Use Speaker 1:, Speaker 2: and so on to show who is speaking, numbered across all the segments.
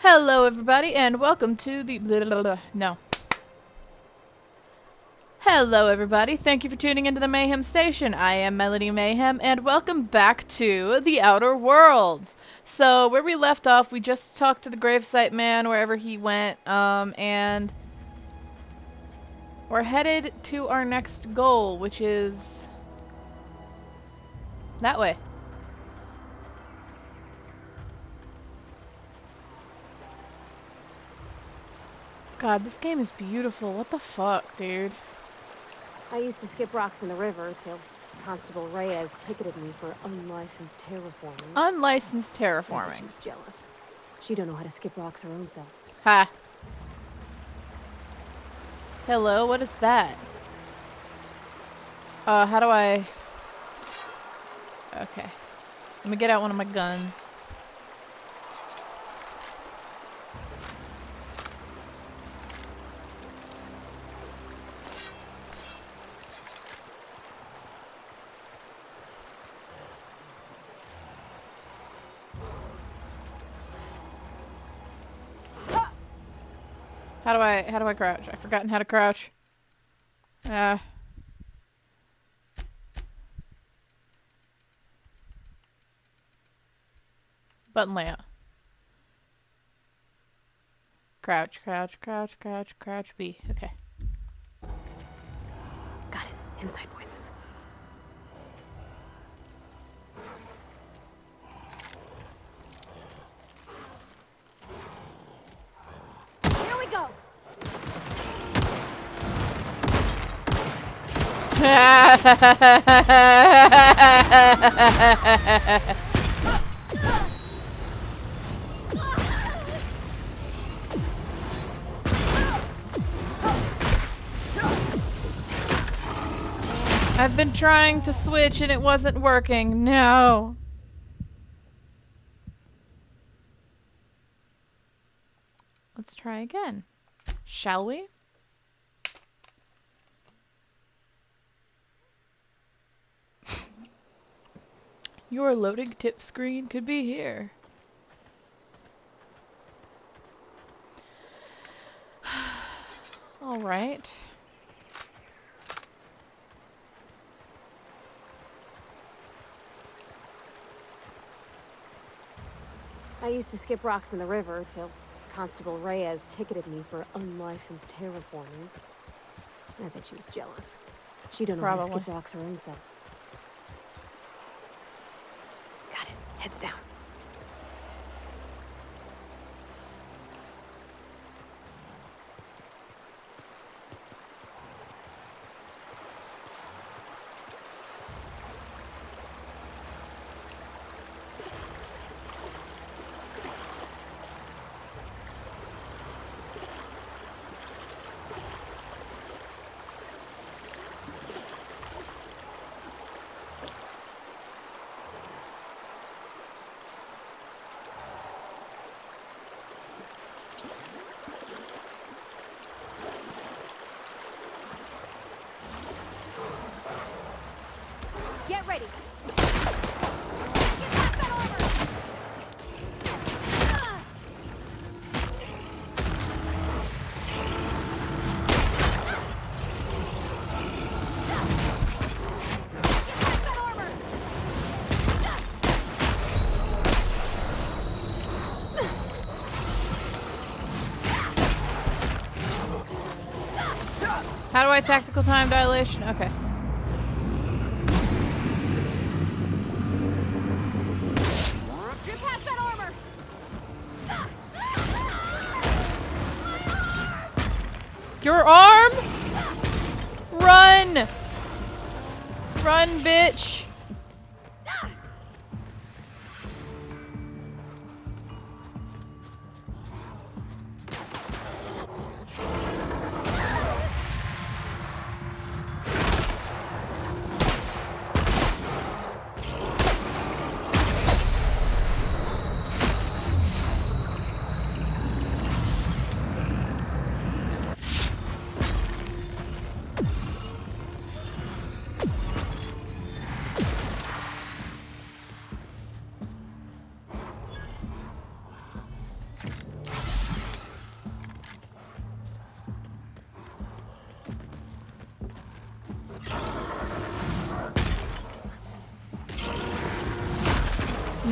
Speaker 1: Hello, everybody, and welcome to the... No. Hello, everybody. Thank you for tuning into the Mayhem Station. I am Melody Mayhem, and welcome back to The Outer Worlds. So, where we left off, we just talked to the gravesite man, wherever he went, and we're headed to our next goal, which is... that way. God, this game is beautiful. What the fuck, dude?
Speaker 2: I used to skip rocks in the river till Constable Reyes ticketed me for unlicensed terraforming.
Speaker 1: Unlicensed
Speaker 2: I bet
Speaker 1: terraforming.
Speaker 2: she was jealous. She don't know how to skip rocks her own self.
Speaker 1: Ha. Hello, what is that? How do I... Okay. Let me get out one of my guns. How do I crouch? I've forgotten how to crouch. Button layout. Crouch, crouch, crouch, crouch, crouch, B. Okay.
Speaker 2: Got it. Inside voices. Here we go!
Speaker 1: I've been trying to switch and it wasn't working. No. Let's try again. Shall we? Your loading tip screen could be here. All right.
Speaker 2: I used to skip rocks in the river till Constable Reyes ticketed me for unlicensed terraforming. I bet she was jealous. She don't know how to skip rocks her own self. Got it. Heads down. Get ready. Get past that armor. Get past that armor.
Speaker 1: How do I tactical time dilation? Okay.
Speaker 2: Get past that armor.
Speaker 1: Your arm? Run! Run, bitch!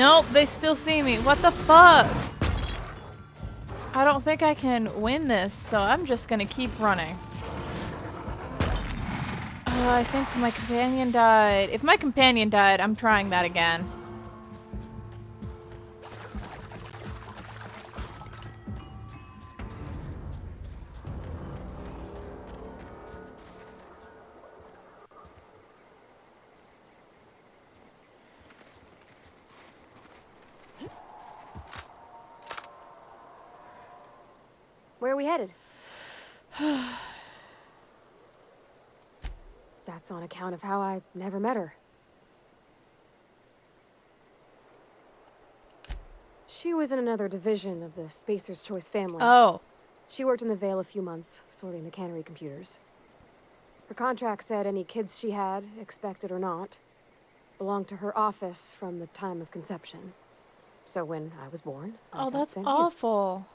Speaker 1: Nope, they still see me. What the fuck? I don't think I can win this, so I'm just gonna keep running. Oh, I think my companion died. If my companion died, I'm trying that again.
Speaker 2: Where are we headed? That's on account of how I never met her. She was in another division of the Spacer's Choice family.
Speaker 1: Oh.
Speaker 2: She worked in the Vale a few months, sorting the cannery computers. Her contract said any kids she had, expected or not, belonged to her office from the time of conception. So when I was born, I got
Speaker 1: That's
Speaker 2: sent here.
Speaker 1: awful.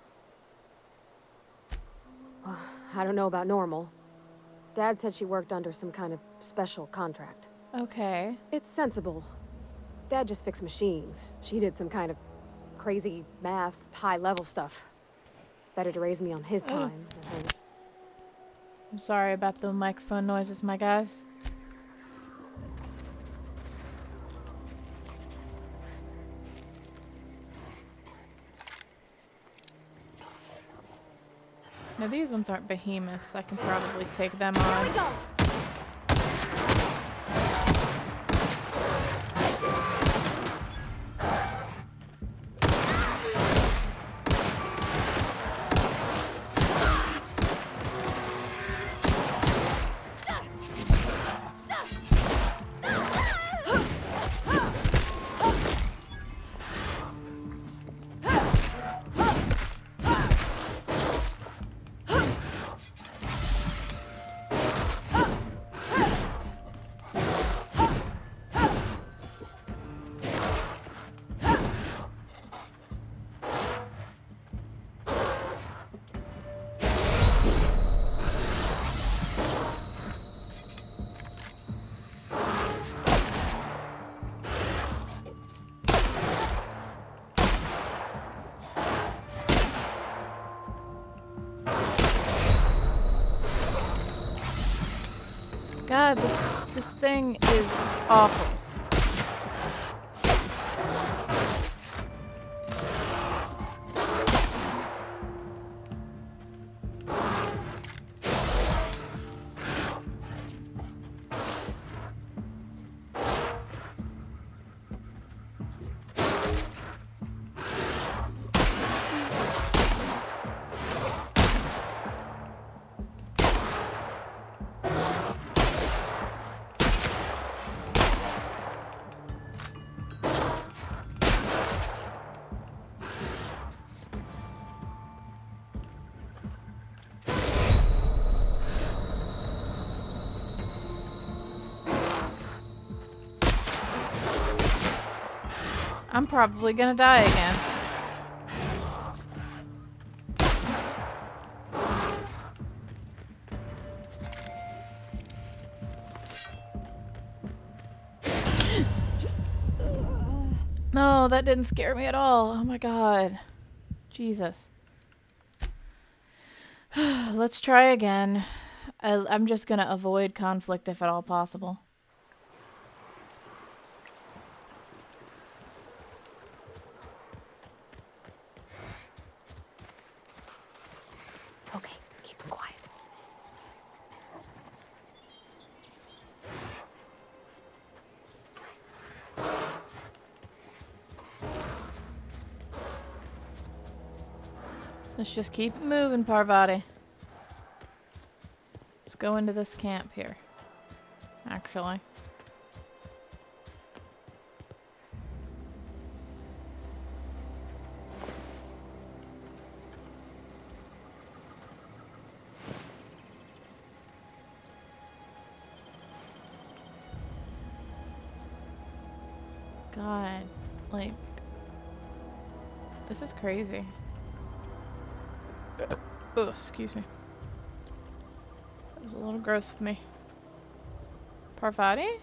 Speaker 2: Well, I don't know about normal. Dad said she worked under some kind of special contract.
Speaker 1: Okay.
Speaker 2: It's sensible. Dad just fixed machines. She did some kind of crazy math, high-level stuff. Better to raise me on his time than hers.
Speaker 1: I'm sorry about the microphone noises, my guys. Now these ones aren't behemoths. I can probably take them on.
Speaker 2: Here we go!
Speaker 1: God, this thing is awful. I'm probably gonna die again. No, that didn't scare me at all. Oh my god. Jesus. Let's try again. I'm just gonna avoid conflict if at all possible.
Speaker 2: Okay, keep it quiet.
Speaker 1: Let's just keep moving, Parvati. Let's go into this camp here. Actually. God, like, this is crazy. Oh, excuse me. That was a little gross of me. Parvati?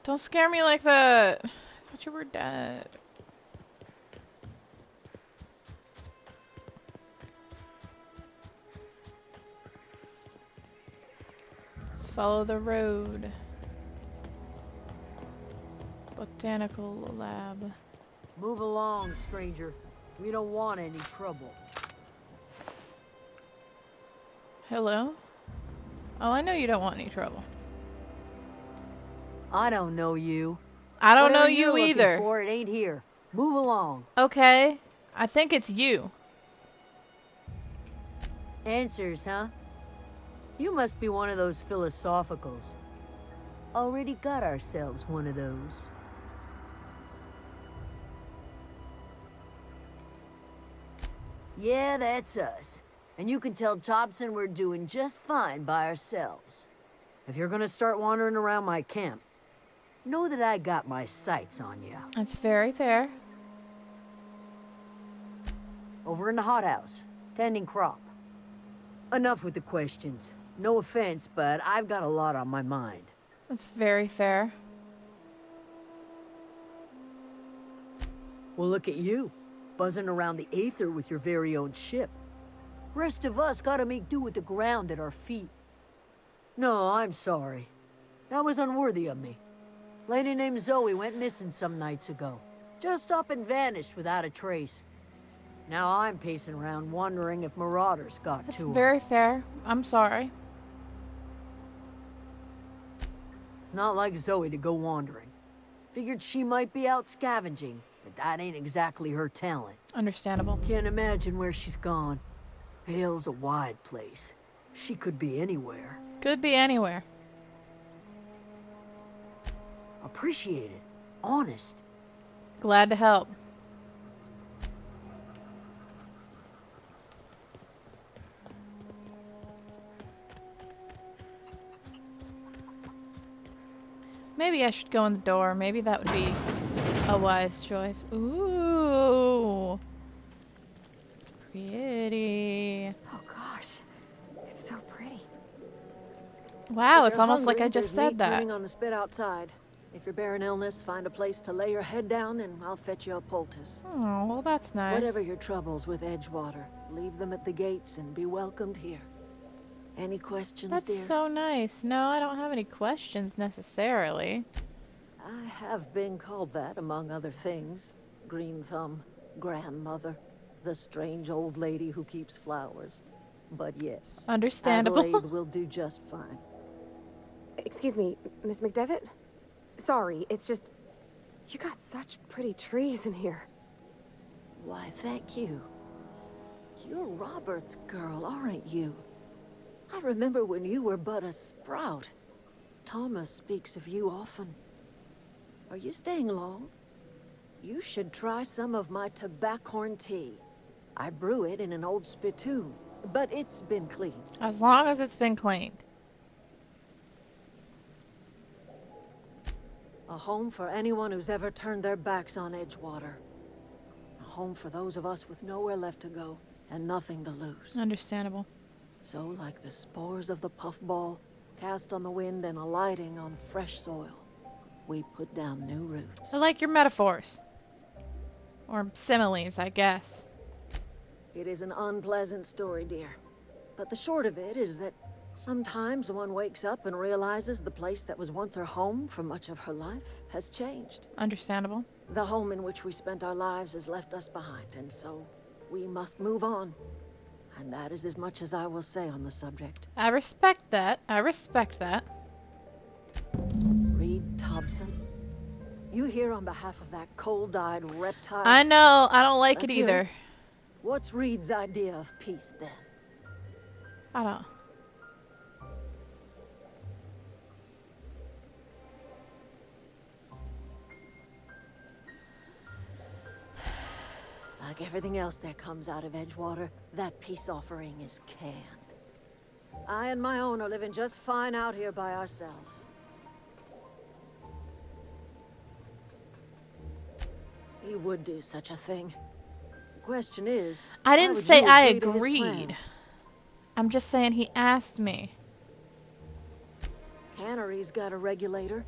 Speaker 1: Don't scare me like that. thought you were dead. Let's follow the road. Botanical lab.
Speaker 3: Move along, stranger. We don't want any trouble.
Speaker 1: Hello? Oh, I know you don't want any trouble.
Speaker 3: I don't know you.
Speaker 1: I don't know
Speaker 3: Whatever
Speaker 1: you
Speaker 3: you're looking
Speaker 1: either.
Speaker 3: for, it ain't here. Move along.
Speaker 1: Okay. I think it's you.
Speaker 3: Answers, huh? You must be one of those philosophicals. Already got ourselves one of those. Yeah, that's us. And you can tell Thompson we're doing just fine by ourselves. If you're gonna start wandering around my camp, know that I got my sights on you.
Speaker 1: That's very fair.
Speaker 3: Over in the hothouse, tending crop. Enough with the questions. No offense, but I've got a lot on my mind.
Speaker 1: That's very fair.
Speaker 3: Well, look at you, buzzing around the aether with your very own ship. Rest of us gotta make do with the ground at our feet. No, I'm sorry. That was unworthy of me. Lady named Zoe went missing some nights ago. Just up and vanished without a trace. Now I'm pacing around wondering if marauders got
Speaker 1: That's
Speaker 3: to her.
Speaker 1: very fair. I'm sorry.
Speaker 3: It's not like Zoe to go wandering. Figured she might be out scavenging, but that ain't exactly her talent.
Speaker 1: Understandable.
Speaker 3: Can't imagine where she's gone. Vale's a wide place. She could be anywhere.
Speaker 1: Could be anywhere.
Speaker 3: Appreciate it. Honest.
Speaker 1: Glad to help. Maybe I should go in the door. Maybe that would be a wise choice. Ooh. It's pretty.
Speaker 2: Oh gosh, it's so pretty.
Speaker 1: Wow,
Speaker 4: If
Speaker 1: it's
Speaker 4: you're
Speaker 1: almost like
Speaker 4: hungry,
Speaker 1: I just
Speaker 4: there's
Speaker 1: said
Speaker 4: meat
Speaker 1: that.
Speaker 4: turning on the spit outside. If you're bearing illness, find a place to lay your head down and I'll fetch you a poultice.
Speaker 1: Oh, well, that's nice.
Speaker 4: Whatever your troubles with Edgewater, leave them at the gates and be welcomed here. Any questions,
Speaker 1: That's
Speaker 4: dear?
Speaker 1: so nice. No, I don't have any questions necessarily.
Speaker 4: I have been called that, among other things. Green Thumb, grandmother, the strange old lady who keeps flowers. But yes,
Speaker 1: Understandable.
Speaker 4: Adelaide will do just fine.
Speaker 2: Excuse me, Miss McDevitt? Sorry, it's just... You got such pretty trees in here.
Speaker 4: Why, thank you. You're Robert's girl, aren't you? I remember when you were but a sprout. Thomas speaks of you often. Are you staying long? You should try some of my tobaccorn tea. I brew it in an old spittoon, but it's been cleaned.
Speaker 1: As long as it's been cleaned.
Speaker 4: A home for anyone who's ever turned their backs on Edgewater. A home for those of us with nowhere left to go and nothing to lose.
Speaker 1: Understandable.
Speaker 4: So, like the spores of the puffball, cast on the wind and alighting on fresh soil, we put down new roots.
Speaker 1: I like your metaphors. Or similes, I guess.
Speaker 4: It is an unpleasant story, dear. But the short of it is that sometimes one wakes up and realizes the place that was once her home for much of her life has changed.
Speaker 1: Understandable.
Speaker 4: The home in which we spent our lives has left us behind, and so we must move on. And that is as much as I will say on the subject.
Speaker 1: I respect that. I respect that.
Speaker 4: Reed Thompson, you here on behalf of that cold-eyed reptile?
Speaker 1: I know. I don't like it
Speaker 4: Let's hear
Speaker 1: either.
Speaker 4: it. What's Reed's idea of peace, then?
Speaker 1: I don't.
Speaker 4: Like everything else that comes out of Edgewater, that peace offering is canned. I and my own are living just fine out here by ourselves. He would do such a thing. The question is,
Speaker 1: I
Speaker 4: why
Speaker 1: didn't
Speaker 4: would
Speaker 1: say
Speaker 4: you
Speaker 1: I
Speaker 4: agree to his
Speaker 1: agreed.
Speaker 4: plans?
Speaker 1: I'm just saying he asked me.
Speaker 4: Cannery's got a regulator.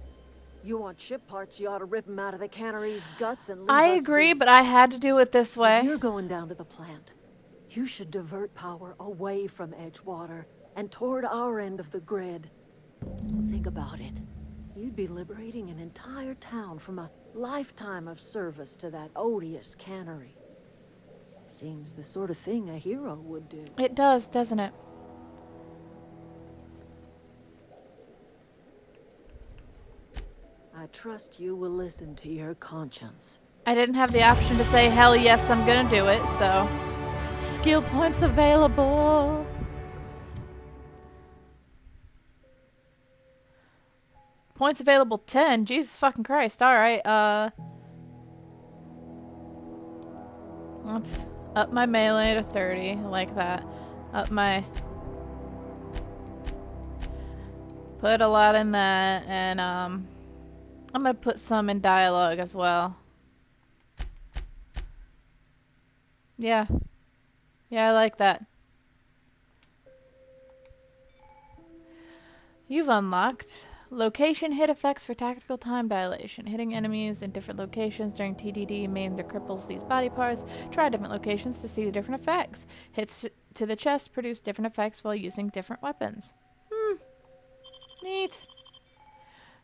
Speaker 4: You want chip parts, you ought to rip them out of the cannery's guts and leave
Speaker 1: I
Speaker 4: us
Speaker 1: agree,
Speaker 4: be.
Speaker 1: but I had to do it this
Speaker 4: If
Speaker 1: way.
Speaker 4: you're going down to the plant, you should divert power away from Edgewater and toward our end of the grid. Think about it. You'd be liberating an entire town from a lifetime of service to that odious cannery. Seems the sort of thing a hero would do.
Speaker 1: It does, doesn't it?
Speaker 4: I trust you will listen to your conscience.
Speaker 1: I didn't have the option to say, hell yes, I'm gonna do it, so. Skill points available. Points available 10. Jesus fucking Christ. Alright, let's up my melee to 30. I like that. Up my... Put a lot in that, and, I'm gonna put some in dialogue as well. Yeah. Yeah, I like that. You've unlocked location hit effects for tactical time dilation. Hitting enemies in different locations during TDD maims or cripples these body parts. Try different locations to see the different effects. Hits to the chest produce different effects while using different weapons. Neat.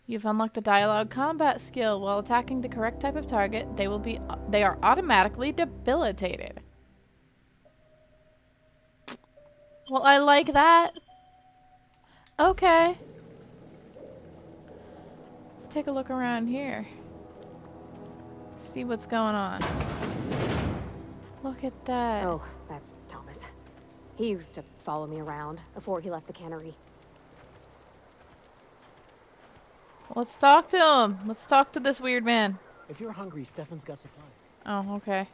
Speaker 1: You've unlocked a dialogue combat skill. While attacking the correct type of target, they are automatically debilitated. Well, I like that. Okay. Let's take a look around here. See what's going on. Look at that.
Speaker 2: Oh, that's Thomas. He used to follow me around before he left the cannery.
Speaker 1: Let's talk to him. Let's talk to this weird man.
Speaker 5: If you're hungry, Stefan's got supplies.
Speaker 1: Oh, okay.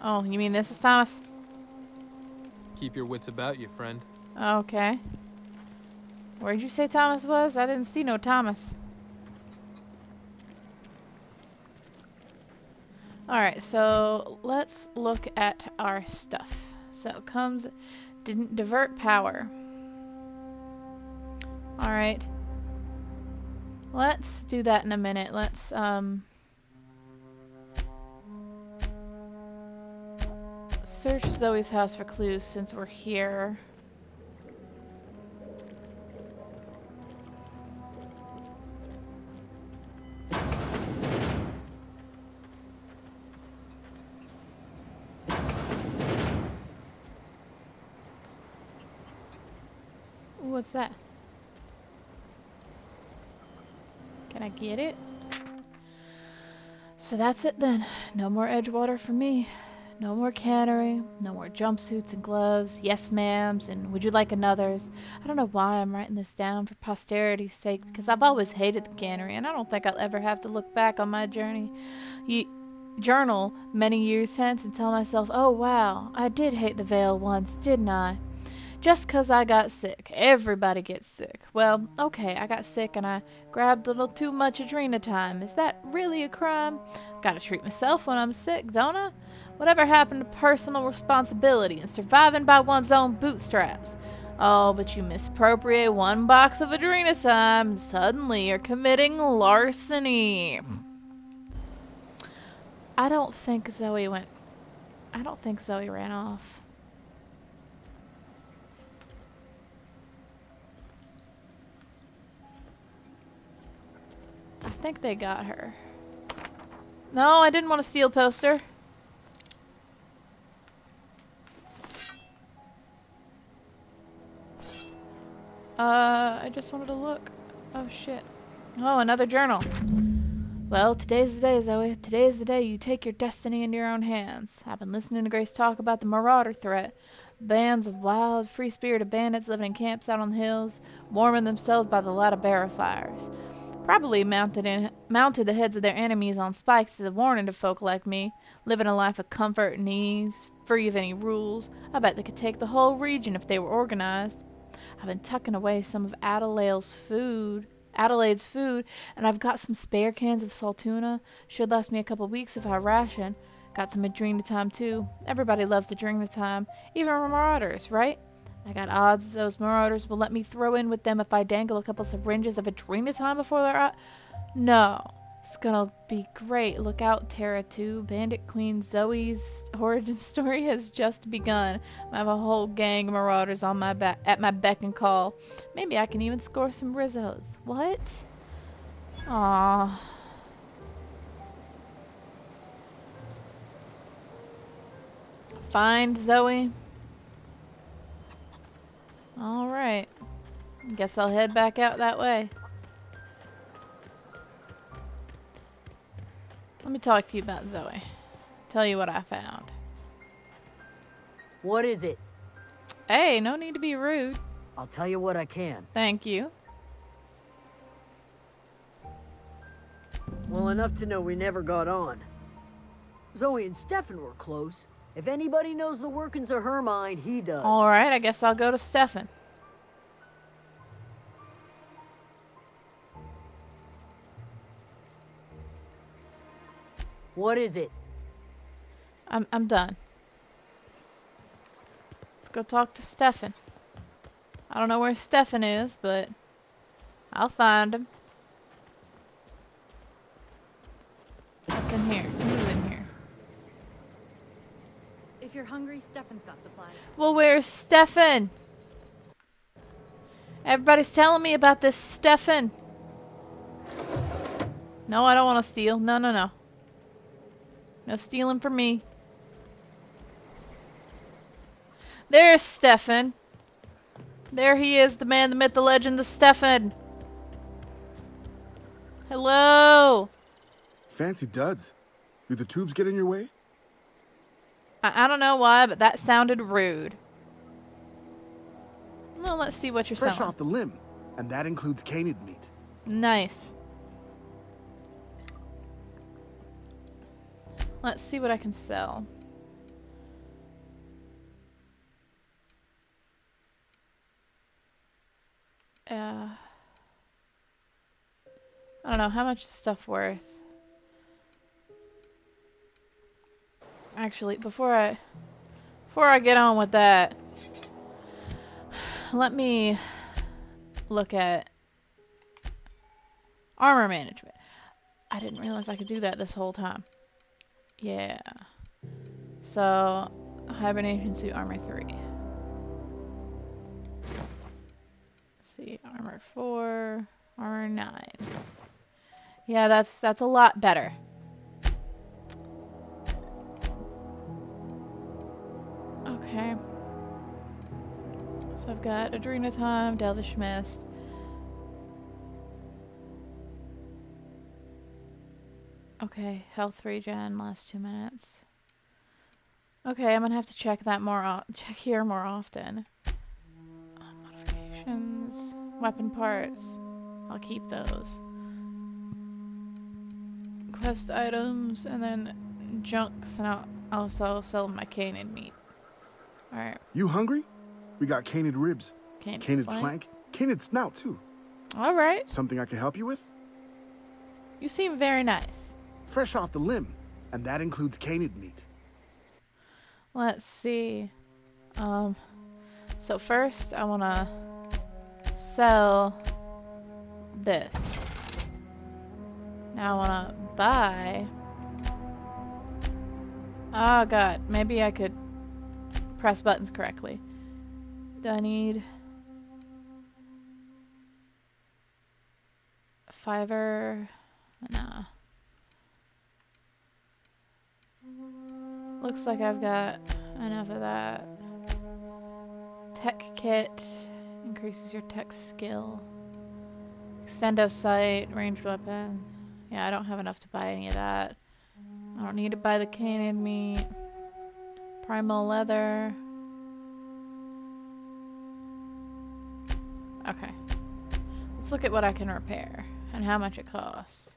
Speaker 1: Oh, you mean this is Thomas?
Speaker 6: Keep your wits about you, friend.
Speaker 1: Okay. Where'd you say Thomas was? I didn't see no Thomas. Alright, so let's look at our stuff. So comes didn't divert power. Alright. Let's do that in a minute. Let's search Zoe's house for clues since we're here. Ooh, what's that? Can I get it? So that's it then. No more Edgewater for me. No more cannery. No more jumpsuits and gloves. Yes, ma'ams. And would you like another's? I don't know why I'm writing this down for posterity's sake, because I've always hated the cannery, and I don't think I'll ever have to look back on my journal many years hence and tell myself, oh wow, I did hate the Vale once, didn't I? Just 'cause I got sick. Everybody gets sick. Well, okay, I got sick and I grabbed a little too much adrenatime. Is that really a crime? Gotta treat myself when I'm sick, don't I? Whatever happened to personal responsibility and surviving by one's own bootstraps? Oh, but you misappropriate one box of adrenatime and suddenly you're committing larceny. I don't think Zoe ran off. I think they got her. No, I didn't want a steel poster. I just wanted to look. Oh shit. Oh, another journal. Well, today's the day, Zoe. Today's the day you take your destiny into your own hands. I've been listening to Grace talk about the Marauder threat. Bands of wild, free-spirited bandits living in camps out on the hills, warming themselves by the light of barrow fires. Probably mounted the heads of their enemies on spikes as a warning to folk like me, living a life of comfort and ease, free of any rules. I bet they could take the whole region if they were organized. I've been tucking away some of Adelaide's food, and I've got some spare cans of salt tuna. Should last me a couple weeks if I ration. Got some adrenatime too. Everybody loves adrenatime, even marauders, right? I got odds those marauders will let me throw in with them if I dangle a couple syringes of adrenatime before their No. It's gonna be great. Look out, Terra 2. Bandit Queen Zoe's origin story has just begun. I have a whole gang of marauders on my back at my beck and call. Maybe I can even score some Rizzos. What? Aww. Find Zoe. Alright. Guess I'll head back out that way. Let me talk to you about Zoe. Tell you what I found.
Speaker 3: What is it?
Speaker 1: Hey, no need to be rude.
Speaker 3: I'll tell you what I can.
Speaker 1: Thank you.
Speaker 3: Well, enough to know we never got on. Zoe and Stefan were close. If anybody knows the workings of her mind, he does.
Speaker 1: Alright, I guess I'll go to Stefan.
Speaker 3: What is it?
Speaker 1: I'm done. Let's go talk to Stefan. I don't know where Stefan is, but I'll find him. What's in here? Who's in here?
Speaker 7: If you're hungry, Stefan's got supplies.
Speaker 1: Well, where's Stefan? Everybody's telling me about this Stefan. No, I don't want to steal. No, no, no. No stealing from me. There's Stefan. There he is, the man, the myth, the legend, the Stefan. Hello.
Speaker 8: Fancy duds. Do the tubes get in your way?
Speaker 1: I don't know why, but that sounded rude. Well, let's see what you're
Speaker 8: Fresh
Speaker 1: selling.
Speaker 8: off the limb, and that includes canid meat.
Speaker 1: Nice. Let's see what I can sell. I don't know, how much is stuff worth? Actually, before I get on with that, let me look at armor management. I didn't realize I could do that this whole time. Yeah. So, hibernation suit armor 3. Let's see, armor 4, armor 9. Yeah, that's a lot better. Okay. So I've got Adrenatime, Delvish Mist. Okay, health regen lasts 2 minutes. Okay, I'm gonna have to check that check here more often. Modifications, weapon parts. I'll keep those. Quest items, and then junks, and I'll also sell my canid meat. Alright.
Speaker 8: You hungry? We got canid ribs,
Speaker 1: Canid
Speaker 8: flank, canid snout too.
Speaker 1: Alright.
Speaker 8: Something I can help you with?
Speaker 1: You seem very nice.
Speaker 8: Fresh off the limb, and that includes canid meat.
Speaker 1: Let's see. So first I wanna sell this. Now I wanna buy. Oh god, maybe I could press buttons correctly. Do I need fiber? Nah. Looks like I've got enough of that. Tech kit increases your tech skill. Extendo sight, ranged weapons. Yeah, I don't have enough to buy any of that. I don't need to buy the canid meat. Primal leather. Okay. Let's look at what I can repair and how much it costs.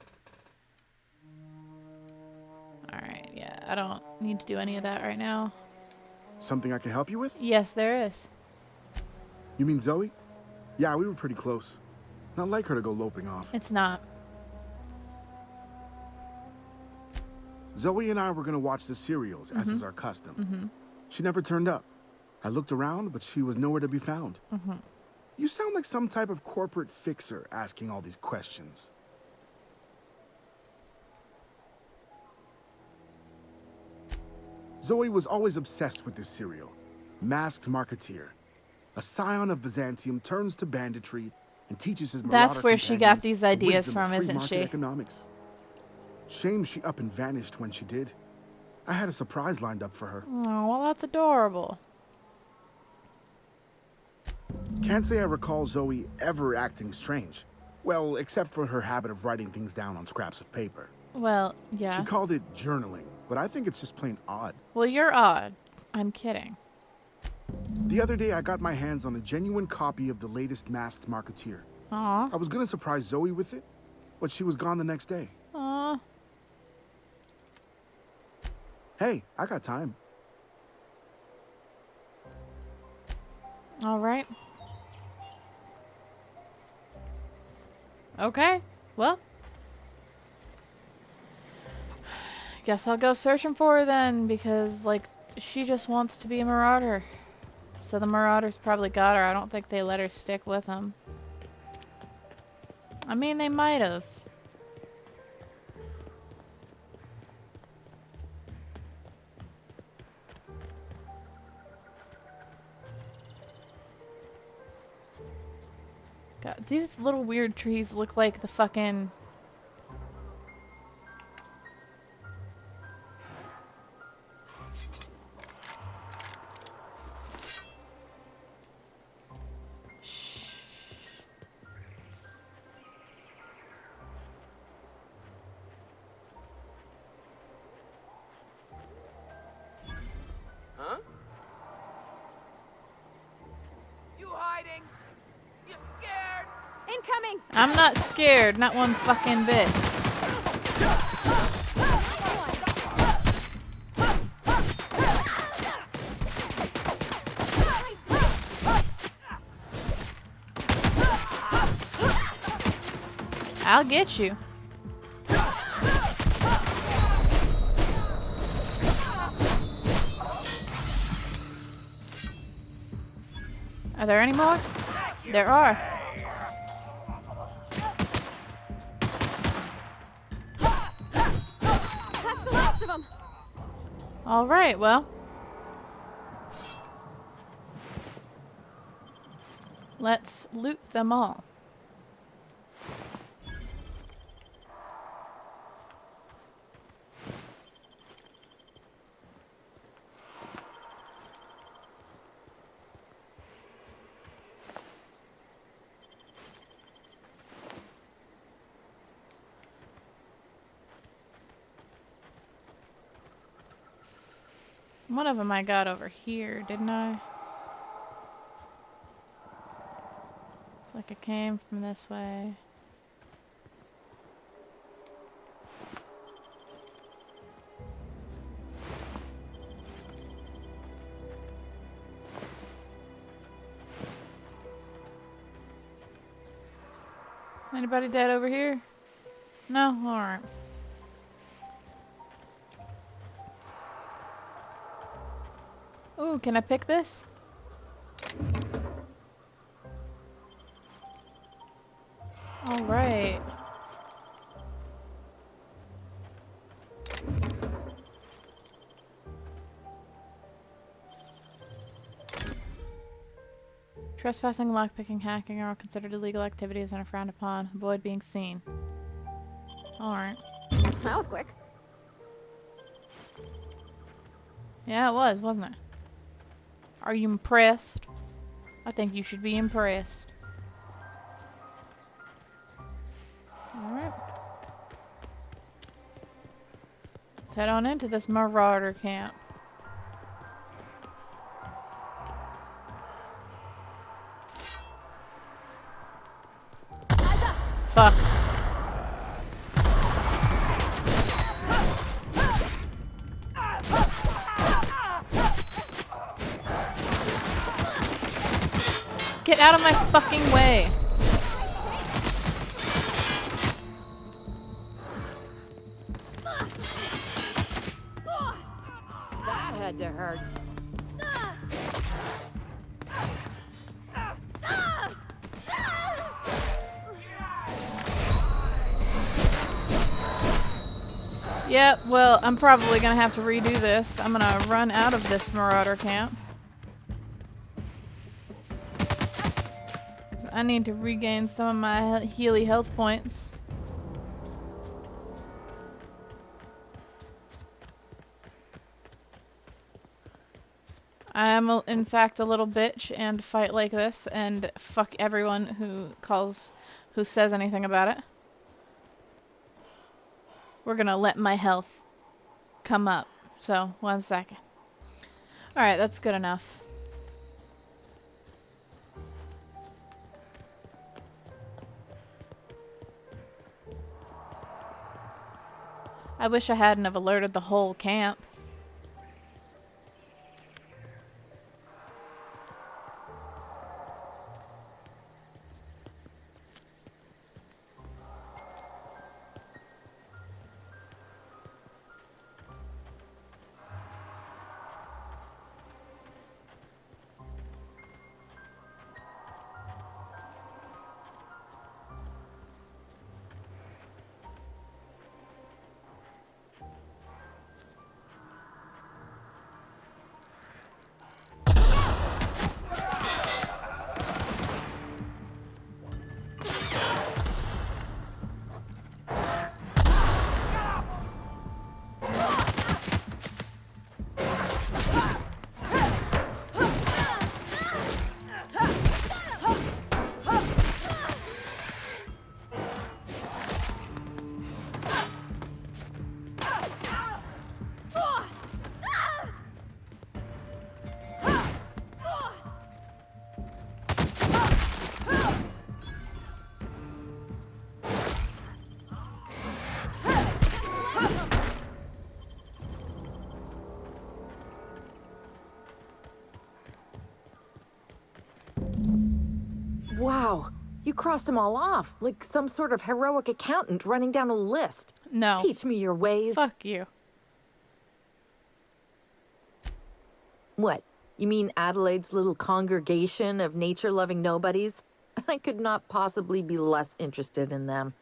Speaker 1: Alright, yeah, I don't need to do any of that right now.
Speaker 8: Something I can help you with?
Speaker 1: Yes, there is.
Speaker 8: You mean Zoe? Yeah, we were pretty close. Not like her to go loping off.
Speaker 1: It's not.
Speaker 8: Zoe and I were gonna watch the serials, as is our custom. She never turned up. I looked around, but she was nowhere to be found. You sound like some type of corporate fixer asking all these questions. Zoe was always obsessed with this serial. Masked Marketeer. A scion of Byzantium turns to banditry and teaches his marauder
Speaker 1: That's where she got
Speaker 8: companions
Speaker 1: these
Speaker 8: the
Speaker 1: ideas
Speaker 8: wisdom of
Speaker 1: from,
Speaker 8: free
Speaker 1: isn't
Speaker 8: market
Speaker 1: she?
Speaker 8: Economics. Shame she up and vanished when she did. I had a surprise lined up for her.
Speaker 1: Oh, well, that's adorable.
Speaker 8: Can't say I recall Zoe ever acting strange. Well, except for her habit of writing things down on scraps of paper.
Speaker 1: Well,
Speaker 8: She
Speaker 1: yeah.
Speaker 8: called it journaling, but I think it's just plain odd.
Speaker 1: Well, you're odd. I'm kidding.
Speaker 8: The other day, I got my hands on a genuine copy of the latest Masked Marketeer.
Speaker 1: Aw.
Speaker 8: I was gonna surprise Zoe with it, but she was gone the next day.
Speaker 1: Aw.
Speaker 8: Hey, I got time.
Speaker 1: All right. Okay. Well. Guess I'll go searching for her then, because, like, she just wants to be a marauder. So the marauders probably got her. I don't think they let her stick with them. I mean, they might have. God, these little weird trees look like the fucking...
Speaker 9: Huh? You hiding? You scared?
Speaker 7: Incoming!
Speaker 1: I'm not scared, not one fucking bit. I'll get you. Are there any more? There are.
Speaker 7: That's the last of them!
Speaker 1: All right, well. Let's loot them all. One of them I got over here, didn't I? It's like it came from this way. Anybody dead over here? No? Alright. Ooh, can I pick this? Alright. Trespassing, lockpicking, hacking are all considered illegal activities and are frowned upon. Avoid being seen. Alright.
Speaker 2: That was quick.
Speaker 1: Yeah, it was, wasn't it? Are you impressed? I think you should be impressed. Alright. Let's head on into this marauder camp. Fuck. Get out of my fucking way.
Speaker 3: That had to hurt.
Speaker 1: Yep, well, I'm probably gonna have to redo this. I'm gonna run out of this Marauder camp. 'Cause I need to regain some of my Healy health points. I am, in fact, a little bitch and fight like this and fuck everyone who says anything about it. We're gonna let my health come up. So, 1 second. Alright, that's good enough. I wish I hadn't have alerted the whole camp.
Speaker 10: Wow, you crossed them all off, like some sort of heroic accountant running down a list.
Speaker 1: No.
Speaker 10: Teach me your ways.
Speaker 1: Fuck you.
Speaker 10: What? You mean Adelaide's little congregation of nature-loving nobodies? I could not possibly be less interested in them.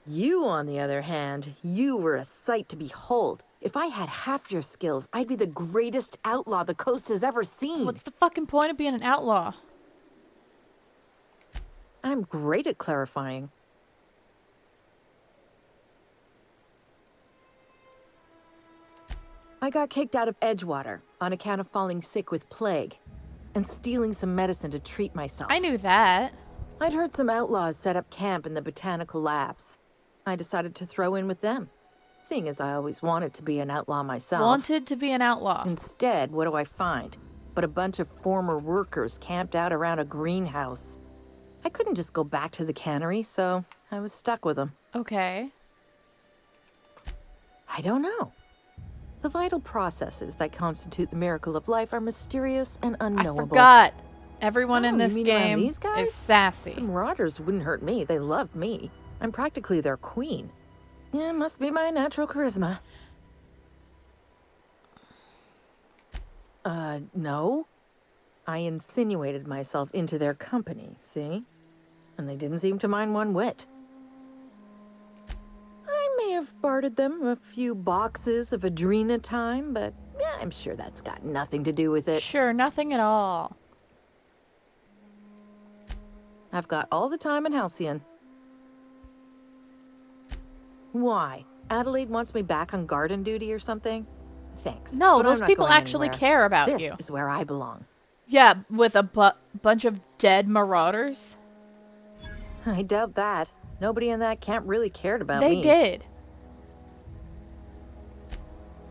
Speaker 10: You, on the other hand, you were a sight to behold. If I had half your skills, I'd be the greatest outlaw the coast has ever seen.
Speaker 1: What's the fucking point of being an outlaw?
Speaker 10: I'm great at clarifying. I got kicked out of Edgewater on account of falling sick with plague and stealing some medicine to treat myself.
Speaker 1: I knew that.
Speaker 10: I'd heard some outlaws set up camp in the botanical labs. I decided to throw in with them, seeing as I always wanted to be an outlaw myself.
Speaker 1: Wanted to be an outlaw.
Speaker 10: Instead, what do I find? But a bunch of former workers camped out around a greenhouse. I couldn't just go back to the cannery, so I was stuck with them.
Speaker 1: Okay.
Speaker 10: I don't know. The vital processes that constitute the miracle of life are mysterious and unknowable.
Speaker 1: I forgot. Everyone in
Speaker 10: Oh,
Speaker 1: this
Speaker 10: you mean around
Speaker 1: game
Speaker 10: these guys?
Speaker 1: is sassy.
Speaker 10: The Marauders wouldn't hurt me. They love me. I'm practically their queen. Yeah, must be my natural charisma. No. I insinuated myself into their company, see? And they didn't seem to mind one whit. I may have bartered them a few boxes of Adrena time, but yeah, I'm sure that's got nothing to do with it.
Speaker 1: Sure, nothing at all.
Speaker 10: I've got all the time in Halcyon. Why? Adelaide wants me back on garden duty or something? Thanks.
Speaker 1: No,
Speaker 10: but I'm
Speaker 1: those
Speaker 10: not
Speaker 1: people
Speaker 10: going
Speaker 1: actually
Speaker 10: anywhere.
Speaker 1: care about
Speaker 10: This
Speaker 1: you.
Speaker 10: is where I belong.
Speaker 1: Yeah, with a bunch of dead marauders.
Speaker 10: I doubt that. Nobody in that camp really cared about me.
Speaker 1: They did.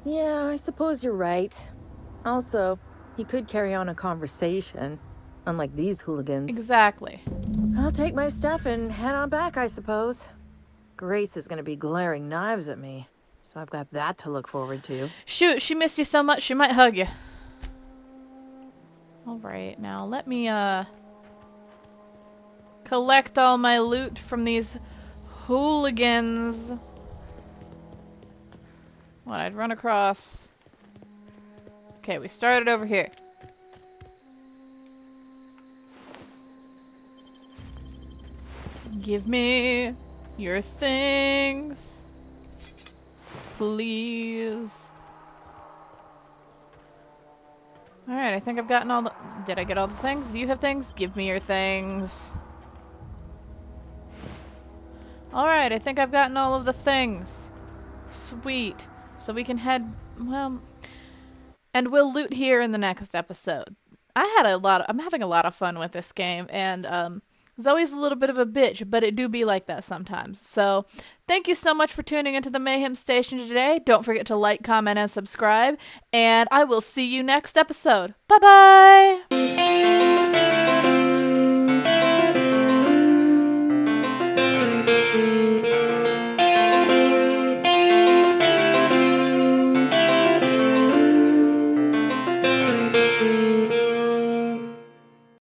Speaker 10: Yeah, I suppose you're right. Also, he could carry on a conversation, unlike these hooligans.
Speaker 1: Exactly.
Speaker 10: I'll take my stuff and head on back, I suppose. Grace is going to be glaring knives at me, so I've got that to look forward to.
Speaker 1: Shoot, she missed you so much she might hug you. Alright, now let me, collect all my loot from these hooligans. What I'd run across. Okay, we started over here. Give me your things. please. Alright, I think I've gotten all the... Did I get all the things? Do you have things? Give me your things. Alright, I think I've gotten all of the things. Sweet. So we can head... Well... And we'll loot here in the next episode. I'm having a lot of fun with this game, and it's always a little bit of a bitch, but it do be like that sometimes. So, thank you so much for tuning into the Mayhem Station today. Don't forget to like, comment, and subscribe, and I will see you next episode. Bye-bye!